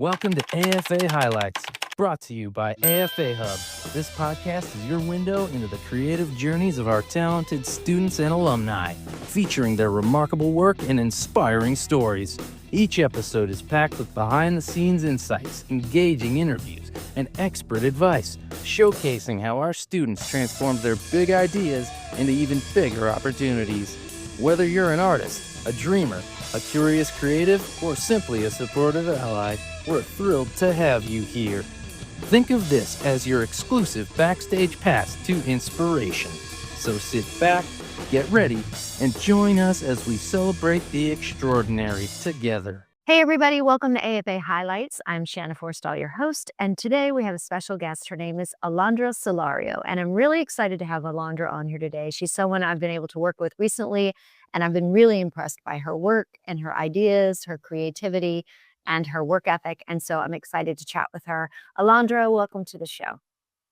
Welcome to AFA Highlights, brought to you by AFA Hub. This podcast is your window into the creative journeys of our talented students and alumni, featuring their remarkable work and inspiring stories. Each episode is packed with behind-the-scenes insights, engaging interviews, and expert advice, showcasing how our students transform their big ideas into even bigger opportunities. Whether you're an artist, a dreamer, a curious creative, or simply a supportive ally, we're thrilled to have you here. Think of this as your exclusive backstage pass to inspiration. So sit back, get ready, and join us as we celebrate the extraordinary together. Hey everybody, welcome to AFA Highlights. I'm Shanna Forrestall, your host, and today we have a special guest. Her name is Alondra Solorio, and I'm really excited to have Alondra on here today. She's someone I've been able to work with recently, and I've been really impressed by her work and her ideas, her creativity, and her work ethic, and so I'm excited to chat with her. Alondra, welcome to the show.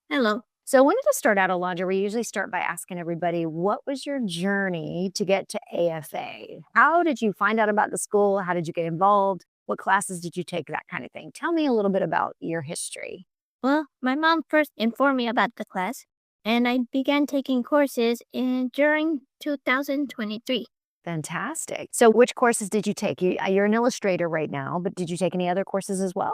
Hello. So I wanted to start out, Alondra, we usually start by asking everybody, what was your journey to get to AFA? How did you find out about the school? How did you get involved? What classes did you take? That kind of thing. Tell me a little bit about your history. Well, my mom first informed me about the class, and I began taking courses during 2023. Fantastic. So which courses did you take? You're an illustrator right now, but did you take any other courses as well?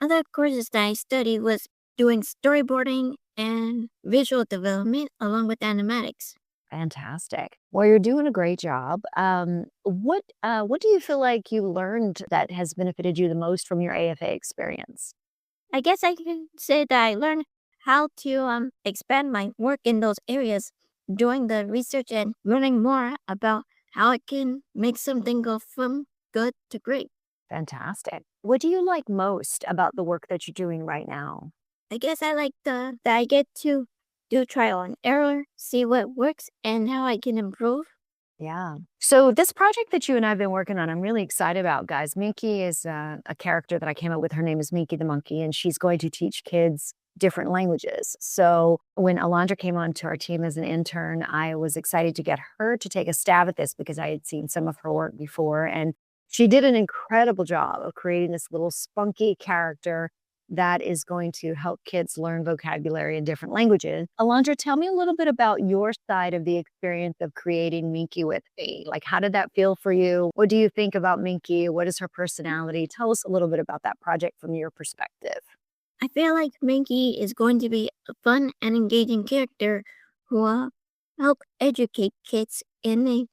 Other courses that I studied was doing storyboarding and visual development along with animatics. Fantastic. Well, you're doing a great job. What do you feel like you learned that has benefited you the most from your AFA experience? I guess I can say that I learned how to expand my work in those areas, doing the research and learning more about how I can make something go from good to great. Fantastic. What do you like most about the work that you're doing right now? I guess I like that I get to do trial and error, see what works and how I can improve. Yeah. So this project that you and I have been working on, I'm really excited about, guys. Minki is a character that I came up with. Her name is Minki the Monkey, and she's going to teach kids different languages. So when Alondra came onto our team as an intern, I was excited to get her to take a stab at this because I had seen some of her work before. And she did an incredible job of creating this little spunky character that is going to help kids learn vocabulary in different languages. Alondra, tell me a little bit about your side of the experience of creating Minki with me. Like, how did that feel for you? What do you think about Minki? What is her personality? Tell us a little bit about that project from your perspective. I feel like Minky is going to be a fun and engaging character who will help educate kids in a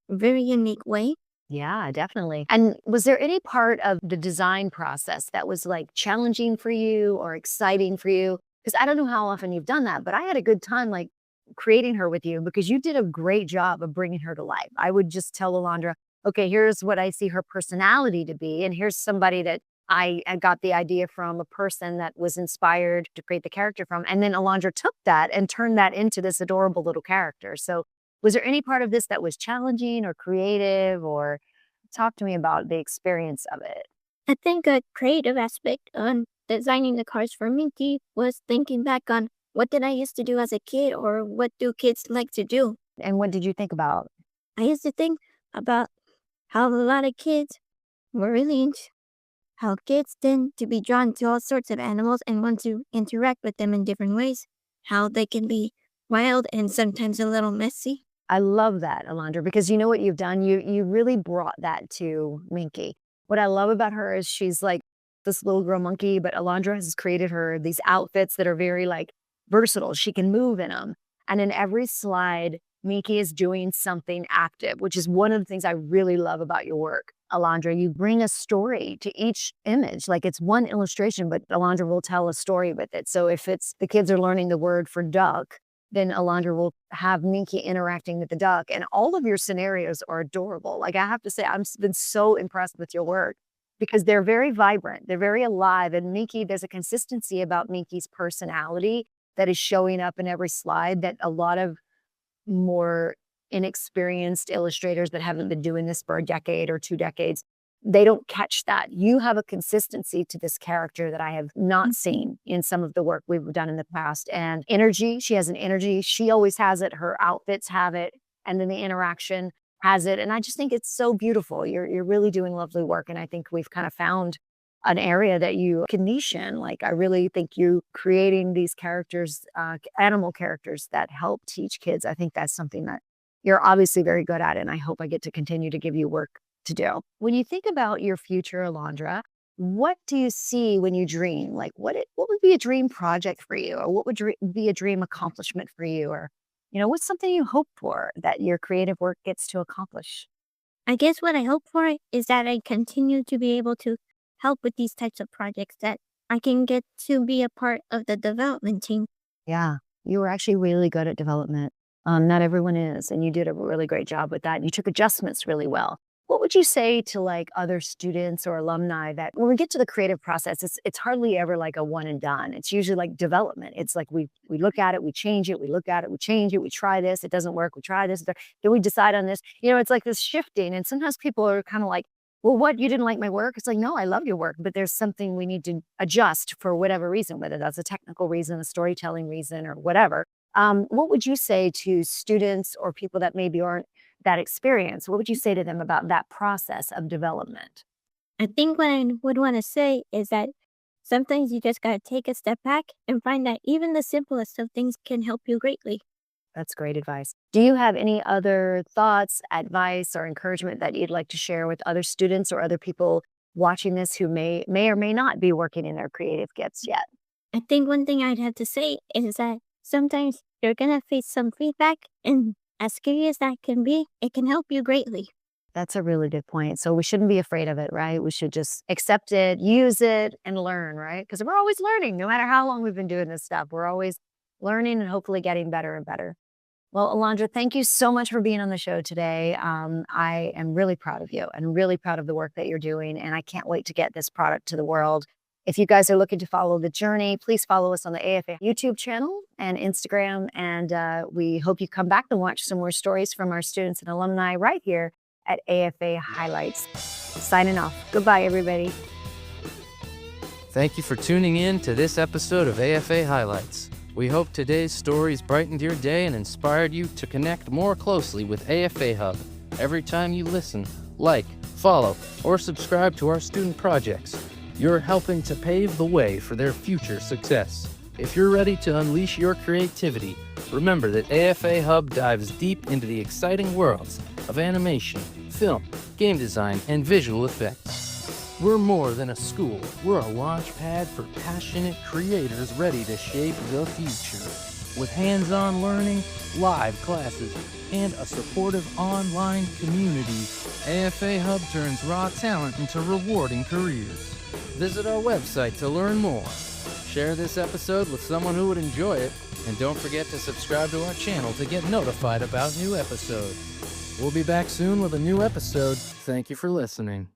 very unique way. Yeah, definitely. And was there any part of the design process that was like challenging for you or exciting for you? Because I don't know how often you've done that, but I had a good time like creating her with you because you did a great job of bringing her to life. I would just tell Alondra, okay, here's what I see her personality to be. And here's somebody that I got the idea from, a person that was inspired to create the character from. And then Alondra took that and turned that into this adorable little character. So was there any part of this that was challenging or creative, or talk to me about the experience of it? I think a creative aspect on designing the cars for Minky was thinking back on what did I used to do as a kid or what do kids like to do. And what did you think about? I used to think about how a lot of kids were really into how kids tend to be drawn to all sorts of animals and want to interact with them in different ways, how they can be wild and sometimes a little messy. I love that, Alondra, because you know what you've done? You really brought that to Minki. What I love about her is she's like this little girl monkey, but Alondra has created her these outfits that are very like versatile. She can move in them. And in every slide, Minki is doing something active, which is one of the things I really love about your work. Alondra, you bring a story to each image. Like it's one illustration, but Alondra will tell a story with it. So if it's the kids are learning the word for duck, then Alondra will have Minki interacting with the duck. And all of your scenarios are adorable. Like I have to say, I've been so impressed with your work because they're very vibrant. They're very alive. And Minki, there's a consistency about Minki's personality that is showing up in every slide that a lot of more inexperienced illustrators that haven't been doing this for a decade or 2 decades, they don't catch that. You have a consistency to this character that I have not seen in some of the work we've done in the past. And energy, she has an energy. She always has it. Her outfits have it. And then the interaction has it. And I just think it's so beautiful. You're really doing lovely work. And I think we've kind of found an area that you can niche in. Like, I really think you creating these characters, animal characters that help teach kids. I think that's something that you're obviously very good at, and I hope I get to continue to give you work to do. When you think about your future, Alondra, what do you see when you dream? Like, what would be a dream project for you, or what would be a dream accomplishment for you, or what's something you hope for that your creative work gets to accomplish? I guess what I hope for is that I continue to be able to help with these types of projects, that I can get to be a part of the development team. Yeah, you were actually really good at development. Not everyone is, and you did a really great job with that. And you took adjustments really well. What would you say to like other students or alumni that when we get to the creative process, it's hardly ever like a one and done. It's usually like development. It's like we look at it, we change it, we look at it, we change it, we try this, it doesn't work, we try this, then we decide on this. It's like this shifting. And sometimes people are kind of like, well, what, you didn't like my work? It's like, no, I love your work, but there's something we need to adjust for whatever reason, whether that's a technical reason, a storytelling reason, or whatever. What would you say to students or people that maybe aren't that experienced? What would you say to them about that process of development? I think what I would want to say is that sometimes you just got to take a step back and find that even the simplest of things can help you greatly. That's great advice. Do you have any other thoughts, advice, or encouragement that you'd like to share with other students or other people watching this who may or may not be working in their creative gifts yet? I think one thing I'd have to say is that sometimes you're going to face some feedback, and as scary as that can be, it can help you greatly. That's a really good point. So we shouldn't be afraid of it, right? We should just accept it, use it, and learn, right? Because we're always learning. No matter how long we've been doing this stuff, we're always learning and hopefully getting better and better. Well, Alondra, thank you so much for being on the show today. I am really proud of you and really proud of the work that you're doing, and I can't wait to get this product to the world. If you guys are looking to follow the journey, please follow us on the AFA YouTube channel and Instagram, and we hope you come back and watch some more stories from our students and alumni right here at AFA Highlights. Signing off. Goodbye, everybody. Thank you for tuning in to this episode of AFA Highlights. We hope today's stories brightened your day and inspired you to connect more closely with AFA Hub. Every time you listen, like, follow, or subscribe to our student projects, you're helping to pave the way for their future success. If you're ready to unleash your creativity, remember that AFA Hub dives deep into the exciting worlds of animation, film, game design, and visual effects. We're more than a school. We're a launch pad for passionate creators ready to shape the future. With hands-on learning, live classes, and a supportive online community, AFA Hub turns raw talent into rewarding careers. Visit our website to learn more. Share this episode with someone who would enjoy it, and don't forget to subscribe to our channel to get notified about new episodes. We'll be back soon with a new episode. Thank you for listening.